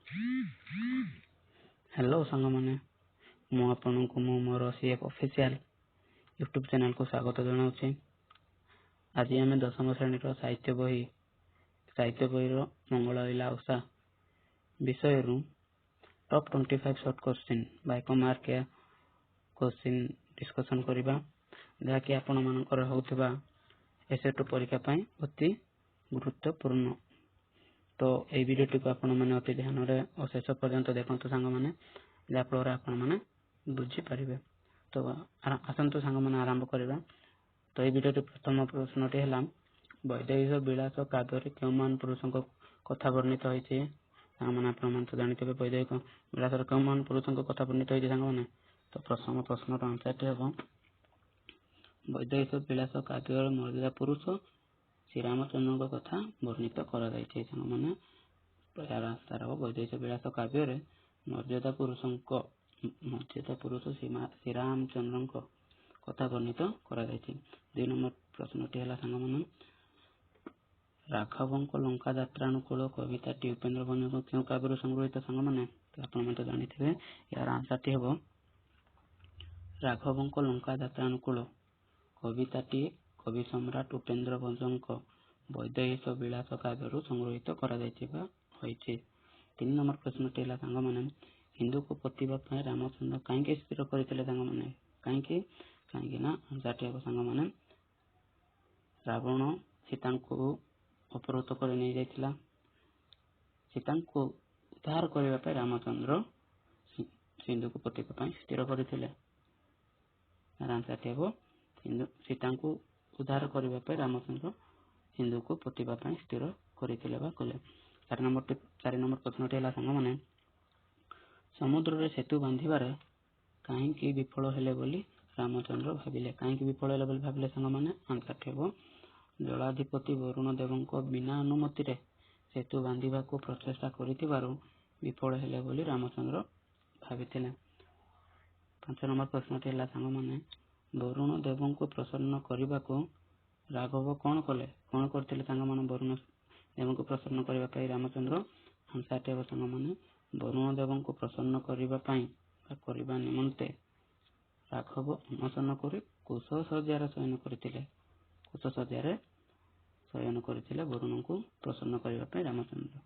Hello सांगमाने मु आपनकु मोर CF official YouTube channel को स्वागत जनाऊँ। आज आम 10वीं श्रेणी साहित्य बही मंगल लीला उषा विषय top 25 short question by mark question discussion करबा जहाँकि आपण मानकर होउथिबा एसएटू परीक्षा पई अति गुरुत्वपूर्ण। तो ये वीडियो को आपण माने अति ध्यान रे और शेष पर्यंत देखंतु सांग माने जाफल आपण माने बुझी पारिबे। तो आसंतु सांग माने आरंभ करबा। तो ये वीडियो प्रथम प्रश्नटी हला वैदेही विलास काव्य रे केउ मान पुरुषों कथा वर्णित होईछि। सांग माने आपण मान तो जानिथिबे वैदेही विलास रे केउ मान पुरुषों कथा वर्णित होईछि सांग माने। तो प्रथम प्रश्नर आंसर हेबो वैदेही विलास काव्य रे मर्यादा पुरुष श्री रामचंद्र कथा वर्णित करा जायछि। सांग माने आंसर हेबो वैदेही विलास काव्य रे मर्यादा पुरुष श्री रामचंद्र कथा वर्णित करा जायछि। 2 नंबर प्रश्नटी हला सांग माने राघवंक लंका यात्रानुकूल कविताटी उपेन्द्र भंजक केउ काव्यରୁ संग्रहित सांग माने। तो आपण मते जानिथिबे यार आंसर टी हेबो राघवंक लंका यात्रानुकूल कविताटी कवि सम्राट उपेन्द्र भंजक वैदेही विलास काव्यରୁ संग्रहित करा जायछि बा होईछि। 3 नंबर प्रश्नटी हला सांग माने हिंदू को प्रतिभा पय रामचंद्र काहे स्थिर करथिले सांग माने। काहे ना आंसर टी हेबो सांग माने रावण सीता को अपहृत कर नहीं जाइथिला। सीता को उद्धार करबा पय रामचंद्र सिंधु को प्रतिभा पय स्थिर करथिले। आंसर टी हेबो सीता को उद्धार करबा पय रामचंद्र सिंधु को प्रतिभा पय स्थिर करथिले बा कले। 4 नंबर प्रश्नटी हला सांग माने समुद्र रे सेतु बांधिबारे काहे विफल हेले बोली रामचंद्र भाविले। काहे विफल हेले बोली भाविले सांग माने। आंसर टी हेबो जलाधिपति वरुण देवंको बिना अनुमति रे सेतु बांधिबा को प्रचेष्टा करिथिबारु विफल हेले बोली रामचंद्र भाविथिले। 5 नंबर प्रश्नटी हला सांग माने वरुण देवंको प्रसन्न करबा को राघव कोन कले कोन करथिले सांग माने वरुण देवंको प्रसन्न करबा पई रामचंद्र। आंसर टी हेबो सांग माने वरुण देवंको प्रसन्न करबा पई करबा निमंते राघव अनशन करी कुश सज्जार शयन करथिले। कुश सज्जार शयन करथिले वरुण को प्रसन्न करबा पई रामचंद्र।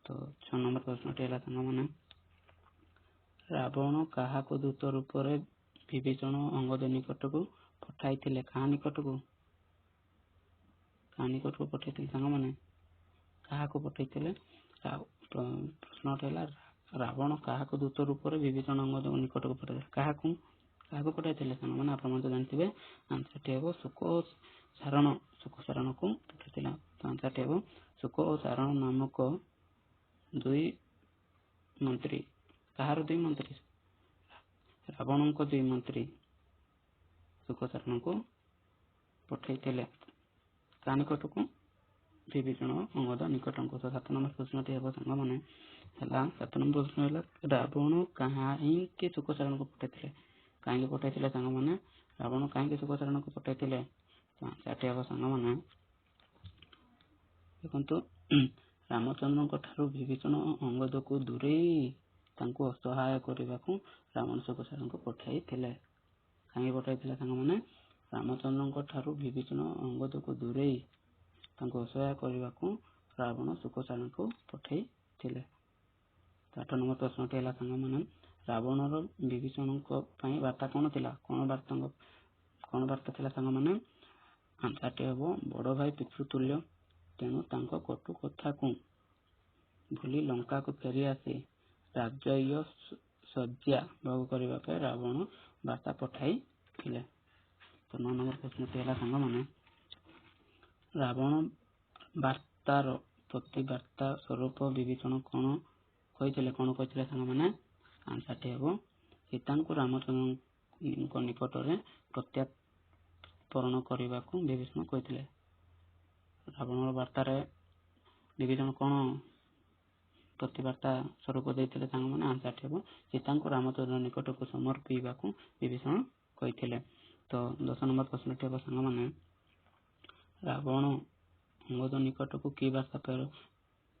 तो 6 नंबर प्रश्नटी हला सांग माने रावण काहा को दूत रूप रे विभीषण अंगद निकट को पठाइथिले। काहा निकट को पठाइथिले सांग माने काहा को पठाइथिले। प्रश्न हला रावण काहा को दूत रूप रे विभीषण अंगद निकट को पठाइथिले। काहा को पठाइथिले सांग माने आपण मन जानथिबे। आंसर टी हेबो सुक सारण को पठाइथिले। आंसर टी हेबो सुक और सारण नामक दुई मंत्री। कहार दुई मंत्री रावण को दुई मंत्री सुक सारण को पठाइथिले का निकट को विभीषण अंगद निकट को। 7 नंबर प्रश्नटी हेबो सांग माने हला 7 नंबर प्रश्न हला रावण काहे सुक सारण को पठाइथिले। काहे पठाइथिले सांग माने रावण काहे सुक सारण को पठाइथिले। आंसर टी हेबो सांग माने देखंतु रामचंद्र को ठारू विभीषण अंगद को दूरे तांको असहाय करबा को रावण सुक सारण को पठाइथिले। काहे पठाइथिले सांग माने रामचंद्र को ठारू विभीषण अंगद को दूरे तांको असहाय करबा को रावण सुक सारण को पठाइथिले। 8 नंबर प्रश्नटी हला सांग माने रावण रो विभीषण को पई वार्ता कोन थिला। कोन वार्ता थिला सांग माने। आंसर टी हेबो बड़ भाई पितृतुल्य तेणु तांको कटु कथा को भूली लंका को फेरी आसी राज्य सज्जा भोग करबा पे रावण वार्ता पठाइथिले। तो 9 नंबर प्रश्नटी हला सांग माने रावण वार्तार प्रतिवार्ता स्वरूप विभीषण कोन कहिथिले सांग माने। आंसर टी हेबो सीता को रामचंद्र निकट रे प्रत्यार्पण करबा को विभीषण कहिथिले। रावण वार्ता रे विभीषण कोन प्रतिवार्ता स्वरूप देथिले सांग माने। आंसर टी हेबो सीता को रामचंद्र निकट को समर्पिबा को विभीषण कहिथिले। तो 10 नंबर प्रश्नटी हेबो सांग माने रावण अंगद निकट को की वार्ता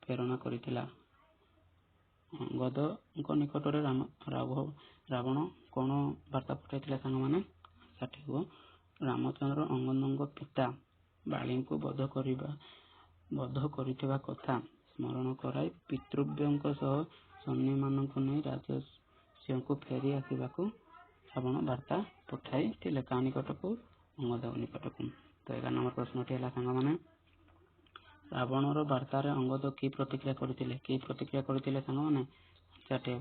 प्रेरणा करिथिला। ଅଙ୍ଗଦଙ୍କ ନିକଟରେ ରାବଣ କଣ ବାର୍ତ୍ତା ପଠାଇଥିଲେ ସାଙ୍ଗମାନେ? ସେଠି ରାମଚନ୍ଦ୍ର ଅଙ୍ଗଦଙ୍କ ପିତା ବାଳୀଙ୍କୁ ବଧ କରିଥିବା କଥା ସ୍ମରଣ କରାଇ ପିତୃବ୍ୟଙ୍କ ସହ ସୈନ୍ୟମାନଙ୍କୁ ନେଇ ରାଜସ୍ୱଙ୍କୁ ଫେରି ଆସିବାକୁ ରାବଣ ବାର୍ତ୍ତା ପଠାଇଥିଲେ। କାହା ନିକଟକୁ? ଅଙ୍ଗଦଙ୍କ ନିକଟକୁ। ତ 11 ନମ୍ବର ପ୍ରଶ୍ନଟି ହେଲା ସାଙ୍ଗମାନେ, ରାବଣର ବାର୍ତ୍ତାରେ ଅଙ୍ଗଦ କି ପ୍ରତିକ୍ରିୟା କରିଥିଲେ ସାଙ୍ଗମାନେ? ସେଠି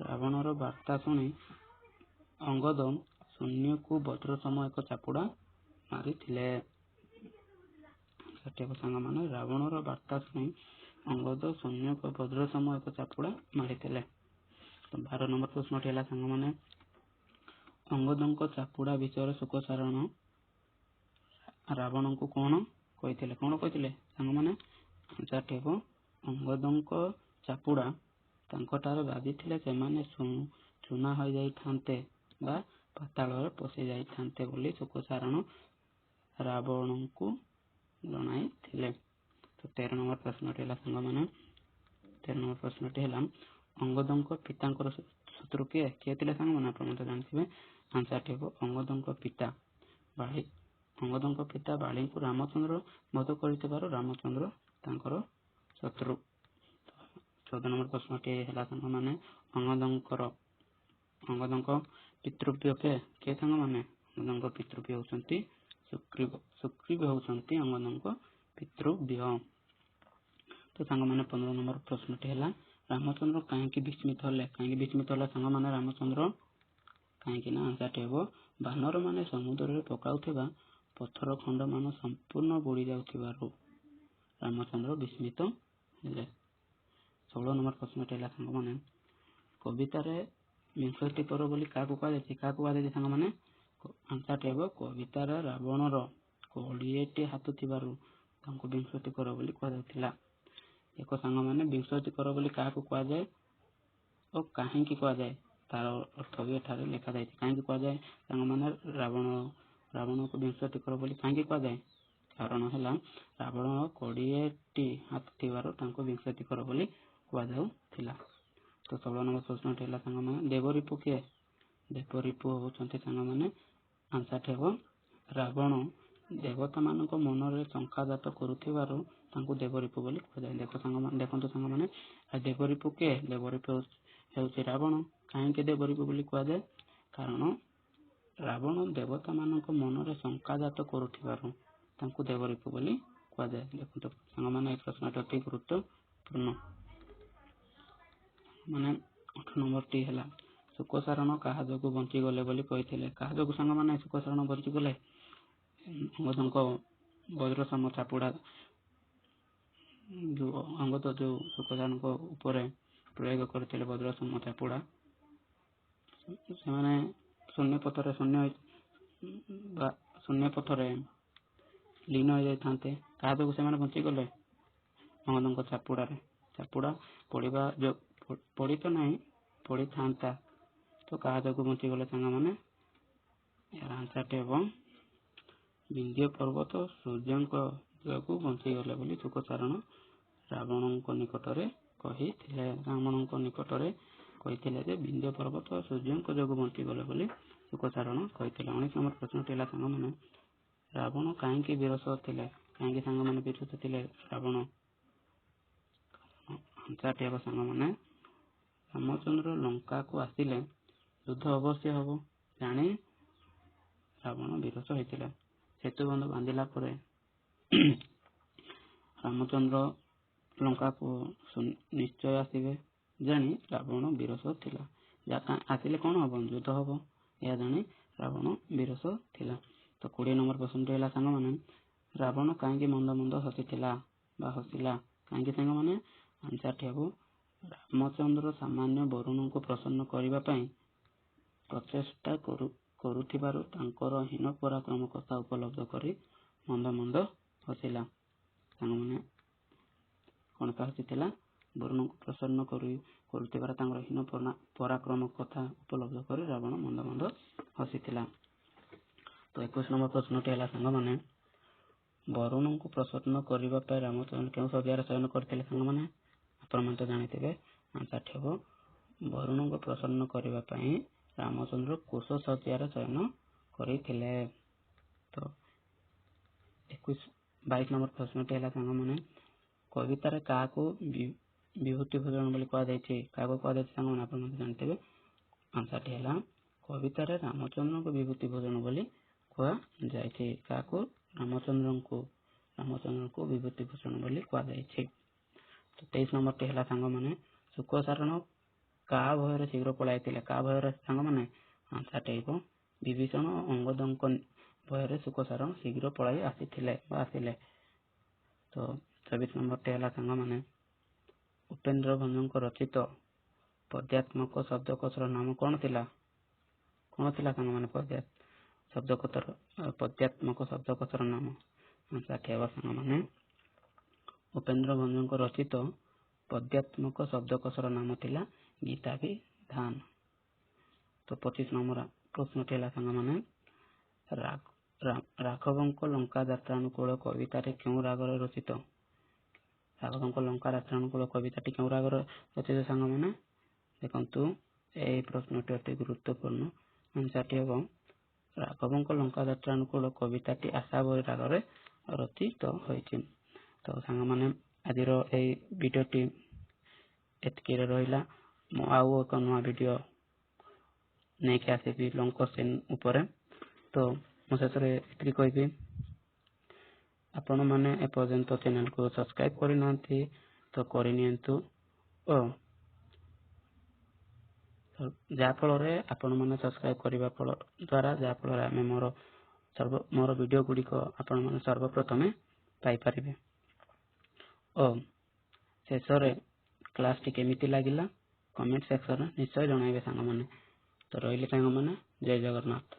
ରାବଣର ବାର୍ତ୍ତା ଶୁଣି ଅଙ୍ଗଦ ସୈନ୍ୟକୁ ବଜ୍ର ସମ ଏକ ଚାପୁଡ଼ା ମାରିଥିଲେ। ସେଠି ସାଙ୍ଗମାନେ ରାବଣର ବାର୍ତ୍ତା ଶୁଣି ଅଙ୍ଗଦ ସୈନ୍ୟକୁ ବଜ୍ର ସମ ଏକ ଚାପୁଡ଼ା ମାରିଥିଲେ। ତ 12 ନମ୍ବର ପ୍ରଶ୍ନଟି ହେଲା ସାଙ୍ଗମାନେ, ଅଙ୍ଗଦଙ୍କ ଚାପୁଡ଼ା ବିଷୟରେ ଶୁକସାରଣ ରାବଣଙ୍କୁ କଣ କହିଥିଲେ ସାଙ୍ଗମାନେ? ସେଠି ଅଙ୍ଗଦଙ୍କ ଚାପୁଡ଼ା ତାଙ୍କଠାରେ ବାଜିଥିଲେ ସେମାନେ ଚୂନା ହୋଇଯାଇଥାନ୍ତେ ବା ପାତାଳରେ ପଶି ଯାଇଥାନ୍ତେ ବୋଲି ଶୁକସାରଣ ରାବଣଙ୍କୁ ଜଣାଇଥିଲେ। ତ 13 ନମ୍ବର ପ୍ରଶ୍ନଟି ହେଲା ସାଙ୍ଗମାନେ, 13 ନମ୍ବର ପ୍ରଶ୍ନଟି ହେଲା ଅଙ୍ଗଦଙ୍କ ପିତାଙ୍କର ଶତ୍ରୁ କିଏ ଥିଲେ ସାଙ୍ଗମାନେ? ଆପଣ ତ ଜାଣିଥିବେ। ଆନ୍ସରଟି ଅଙ୍ଗଦଙ୍କ ପିତା ବାଳୀଙ୍କୁ ରାମଚନ୍ଦ୍ର ବଧ କରିଥିବାରୁ ରାମଚନ୍ଦ୍ର ତାଙ୍କର ଶତ୍ରୁ। 14 ନମ୍ବର ପ୍ରଶ୍ନଟି ହେଲା ସାଙ୍ଗମାନେ, ଅଙ୍ଗଦଙ୍କ ପିତୃବ୍ୟ କିଏ ସାଙ୍ଗମାନେ? ଅଙ୍ଗଦଙ୍କ ପିତୃବ୍ୟ ହେଉଛନ୍ତି ସୁଗ୍ରୀବ ହେଉଛନ୍ତି ଅଙ୍ଗଦଙ୍କ ପିତୃବ୍ୟ। ତ ସାଙ୍ଗମାନେ 15 ନମ୍ବର ପ୍ରଶ୍ନଟି ହେଲା, ରାମଚନ୍ଦ୍ର କାହିଁକି ବିସ୍ମିତ ହେଲେ ସାଙ୍ଗମାନେ? ରାମଚନ୍ଦ୍ର କାହିଁକି ନା ଆନ୍ସରଟି ବାନରମାନେ ସମୁଦ୍ରରେ ପକାଉଥିବା ପଥର ଖଣ୍ଡମାନ ସମ୍ପୂର୍ଣ୍ଣ ବୁଡ଼ି ଯାଉଥିବାରୁ ରାମଚନ୍ଦ୍ର ବିସ୍ମିତ ହେଲେ। 16 ନମ୍ବର ପ୍ରଶ୍ନଟି ହେଲା ସାଙ୍ଗମାନେ, କବିତାରେ 62 ପର ବୋଲି କାହାକୁ କୁହାଯାଇଛି ସାଙ୍ଗମାନେ? ଆନ୍ସରଟି କବିତାରେ ରାବଣର 20ଟି ହାତ ଥିବାରୁ ତାଙ୍କୁ 62 କର ବୋଲି କୁହାଯାଇଥିଲା। ଏକ ସାଙ୍ଗମାନେ 62 କର ବୋଲି କାହାକୁ କୁହାଯାଏ ଓ କାହିଁକି କୁହାଯାଏ ତାର ଅର୍ଥ ବି ଏଠାରେ ଲେଖାଯାଇଛି। କାହିଁକି କୁହାଯାଏ ସାଙ୍ଗମାନେ ରାବଣକୁ 62 କର ବୋଲି କାହିଁକି କୁହାଯାଏ? କାରଣ ହେଲା ରାବଣର 20ଟି ହାତ ଥିବାରୁ ତାଙ୍କୁ 62 କର ବୋଲି କୁହାଯାଉଥିଲା। ତ 16 ନମ୍ବର ପ୍ରଶ୍ନଟି ହେଲା ସାଙ୍ଗମାନେ, ଦେବରିପୁ କିଏ? ଦେବରିପୁ ହେଉଛନ୍ତି ସାଙ୍ଗମାନେ ଆନ୍ସରଟି ରାବଣ ଦେବତାମାନଙ୍କ ମନରେ ଶଙ୍କା ଜାତ କରୁଥିବାରୁ ତାଙ୍କୁ ଦେବରିପୁ ବୋଲି କୁହାଯାଏ। ଦେଖନ୍ତୁ ସାଙ୍ଗମାନେ, ଦେବରିପୁ କିଏ? ଦେବରିପୁ ହେଉଛି ରାବଣ। କାହିଁକି ଦେବରିପୁ ବୋଲି କୁହାଯାଏ? କାରଣ ରାବଣ ଦେବତାମାନଙ୍କ ମନରେ ଶଙ୍କା ଜାତ କରୁଥିବାରୁ ତାଙ୍କୁ ଦେବରିପୁ ବୋଲି କୁହାଯାଏ। ଦେଖନ୍ତୁ ସାଙ୍ଗମାନେ, ଏହି ପ୍ରଶ୍ନଟି ଅତି ଗୁରୁତ୍ୱପୂର୍ଣ୍ଣ। ମାନେ 18 ନମ୍ବରଟି ହେଲା, ଶୁକସାରଣ କାହା ଯୋଗୁଁ ବଞ୍ଚିଗଲେ ବୋଲି କହିଥିଲେ? କାହା ଯୋଗୁଁ ସାଙ୍ଗମାନେ ଶୁକସାରଣ ବଞ୍ଚିଗଲେ? ଅଙ୍ଗଦଙ୍କ ବଜ୍ର ସମ ଚାପୁଡ଼ା ଅଙ୍ଗଦ ଯୋଉ ଶୁକସାରଣଙ୍କ ଉପରେ ପ୍ରୟୋଗ କରିଥିଲେ ବଜ୍ର ସମ ଚାପୁଡ଼ା, ସେମାନେ ଶୂନ୍ୟ ପଥରେ ଲୀନ ହୋଇଯାଇଥାନ୍ତେ। କାହା ଯୋଗୁଁ ସେମାନେ ବଞ୍ଚିଗଲେ? ଅଙ୍ଗଦଙ୍କ ଚାପୁଡ଼ା ପଡ଼ି ତ ନାହିଁ ପଡ଼ିଥାନ୍ତା, ତ କାହା ଯୋଗୁଁ ବଞ୍ଚିଗଲେ ସାଙ୍ଗମାନେ? ଏହାର ଆନ୍ସରଟି ବିନ୍ଧ୍ୟ ପର୍ବତ ସୂର୍ଯ୍ୟଙ୍କ ଯୋଗୁଁ ବଞ୍ଚିଗଲେ ବୋଲି ଶୁକସାରଣ ରାବଣଙ୍କ ନିକଟରେ କହିଥିଲେ ଯେ ବିନ୍ଧ୍ୟ ପର୍ବତ ସୂର୍ଯ୍ୟଙ୍କ ଯୋଗୁଁ ବଞ୍ଚିଗଲେ ବୋଲି ଶୁକସାରଣ କହିଥିଲେ। 19 ନମ୍ବର ପ୍ରଶ୍ନଟି ହେଲା ସାଙ୍ଗମାନେ, ରାବଣ କାହିଁକି ବିରସ ଥିଲେ ରାବଣ? ଆନ୍ସରଟି ହେବ ସାଙ୍ଗମାନେ, ରାମଚନ୍ଦ୍ର ଲଙ୍କାକୁ ଆସିଲେ ଯୁଦ୍ଧ ଅବଶ୍ୟ ହେବ ଜାଣି ରାବଣ ବିରସ ହୋଇଥିଲେ। ସେତୁବନ୍ଧ ବାନ୍ଧିଲା ପରେ ରାମଚନ୍ଦ୍ର ଲଙ୍କାକୁ ନିଶ୍ଚୟ ଆସିବେ ଜାଣି ରାବଣ ବିରସ ଥିଲା। ଆସିଲେ କଣ ହବ? ଯୁଦ୍ଧ ହବ, ଏହା ଜାଣି ରାବଣ ବିରସ ଥିଲା। ତ 20 ନମ୍ବର ପ୍ରଶ୍ନଟି ହେଲା ସାଙ୍ଗମାନେ, ରାବଣ କାହିଁକି ମନ୍ଦ ମନ୍ଦ ହସିଲା? କାହିଁକି ସାଙ୍ଗମାନେ? ଆନ୍ସରଟି ହେବ ରାମଚନ୍ଦ୍ର ସାମାନ୍ୟ ବରୁଣଙ୍କୁ ପ୍ରସନ୍ନ କରିବା ପାଇଁ ପ୍ରଚେଷ୍ଟା କରୁଥିବାରୁ ତାଙ୍କର ହୀନ ପରାକ୍ରମ କଥା ଉପଲବ୍ଧ କରି ମନ୍ଦ ମନ୍ଦ ହସିଲା। ସାଙ୍ଗମାନେ କଣ ପାଇଁ ହସିଥିଲା? ବରୁଣଙ୍କୁ ପ୍ରସନ୍ନ କରୁଥିବାର ତାଙ୍କର ହୀନ ପରାକ୍ରମ କଥା ଉପଲବ୍ଧ କରି ରାବଣ ମନ୍ଦ ମନ୍ଦ ହସିଥିଲା। ତ 21 ନମ୍ବର ପ୍ରଶ୍ନଟି ହେଲା ସାଙ୍ଗମାନେ, ବରୁଣଙ୍କୁ ପ୍ରସନ୍ନ କରିବା ପାଇଁ ରାମଚନ୍ଦ୍ର କେଉଁ ଶଯ୍ୟାରେ ଶୟନ କରିଥିଲେ ସାଙ୍ଗମାନେ? ଆପଣମାନେ ତ ଜାଣିଥିବେ। ଆନ୍ସରଟି ହେବ ବରୁଣଙ୍କୁ ପ୍ରସନ୍ନ କରିବା ପାଇଁ ରାମଚନ୍ଦ୍ର କୁଶ ଶଯ୍ୟାର ଚୟନ କରିଥିଲେ। ତ 22 ନମ୍ବର ପ୍ରଶ୍ନଟି ହେଲା ସାଙ୍ଗମାନେ କବିତାରେ କାହାକୁ ବିଭୂତି ଭୂଷଣ ବୋଲି କୁହାଯାଇଛି? କାହାକୁ କୁହାଯାଇଛି ସାଙ୍ଗମାନେ ଆପଣ ମଧ୍ୟ ଜାଣିଥିବେ। ଆନ୍ସରଟି ହେଲା କବିତାରେ ରାମଚନ୍ଦ୍ରଙ୍କୁ ବିଭୂତି ଭୂଷଣ ବୋଲି କୁହାଯାଇଛି। କାହାକୁ? ରାମଚନ୍ଦ୍ରଙ୍କୁ ବିଭୂତି ଭୂଷଣ ବୋଲି କୁହାଯାଇଛି। ତ 23 ନମ୍ବରଟି ହେଲା ସାଙ୍ଗମାନେ ଶୁକସାରଣ କାହା ଭୟରେ ଶୀଘ୍ର ପଳାଇଥିଲେ? କାହା ଭୟରେ ସାଙ୍ଗମାନେ? ଆନ୍ସରଟି ହେବ ବିଭୀଷଣ ଓ ଅଙ୍ଗଦଙ୍କ ଭୟରେ ଶୁକସାରଣ ଶୀଘ୍ର ପଳାଇ ଆସିଥିଲେ ବା ଆସିଲେ। ତ 24 ନମ୍ବରଟି ହେଲା ସାଙ୍ଗମାନେ ଉପେନ୍ଦ୍ର ଭଞ୍ଜଙ୍କ ରଚିତ ପଦ୍ୟାତ୍ମକ ଶବ୍ଦକୋଷର ନାମ କଣ ଥିଲା? କଣ ଥିଲା ସାଙ୍ଗମାନେ ପଦ୍ୟାତ୍ମକ ଶବ୍ଦକୋଷର ନାମ? ଆନ୍ସରଟି ହେବ ସାଙ୍ଗମାନେ ଉପେନ୍ଦ୍ର ଭଞ୍ଜଙ୍କ ରଚିତ ପଦ୍ୟାତ୍ମକ ଶବ୍ଦକୋଷର ନାମ ଥିଲା ଗୀତାଭିଧାନ। ତ 25 ନମ୍ବର ପ୍ରଶ୍ନଟି ହେଲା ସାଙ୍ଗମାନେ ରାଘବଙ୍କ ଲଙ୍କା ଯାତ୍ରାନୁକୂଳ କବିତାଟି କେଉଁ ରାଗରେ ରଚିତ? ରାଘବଙ୍କ ଲଙ୍କା ଯାତ୍ରାନୁକୂଳ କବିତାଟି କେଉଁ ରାଗରେ ରଚିତ ସାଙ୍ଗମାନେ? ଦେଖନ୍ତୁ ଏହି ପ୍ରଶ୍ନଟି ଅତି ଗୁରୁତ୍ୱପୂର୍ଣ୍ଣ। ଆନ୍ସରଟି ହେବ ରାଘବଙ୍କ ଲଙ୍କା ଯାତ୍ରାନୁକୂଳ କବିତାଟି ଆଶାବରୀ ରାଗରେ ରଚିତ ହୋଇଛି। ତ ସାଙ୍ଗମାନେ ଆଜିର ଏହି ଭିଡ଼ିଓଟି ଏତିକିରେ ରହିଲା। ମୁଁ ଆଉ ଏକ ନୂଆ ଭିଡ଼ିଓ ନେଇକି ଆସିବି ଲଙ୍ଗ କୋଶ୍ଚିନ୍ ଉପରେ। ତ ମୁଁ ଶେଷରେ ଏତିକି କହିବି, ଆପଣମାନେ ଏପର୍ଯ୍ୟନ୍ତ ଚ୍ୟାନେଲକୁ ସବସ୍କ୍ରାଇବ କରିନାହାନ୍ତି ତ କରିନିଅନ୍ତୁ ଓ ଯାହାଫଳରେ ଆପଣମାନେ ସବସ୍କ୍ରାଇବ କରିବା ଦ୍ୱାରା ଯାହାଫଳରେ ଆମେ ମୋର ଭିଡ଼ିଓ ଗୁଡ଼ିକ ଆପଣମାନେ ସର୍ବପ୍ରଥମେ ପାଇପାରିବେ। ଓ ଶେଷରେ କ୍ଲାସଟି କେମିତି ଲାଗିଲା କମେଣ୍ଟ ସେକ୍ସନରେ ନିଶ୍ଚୟ ଜଣାଇବେ ସାଙ୍ଗମାନେ। ତ ରହିଲି ସାଙ୍ଗମାନେ, ଜୟ ଜଗନ୍ନାଥ।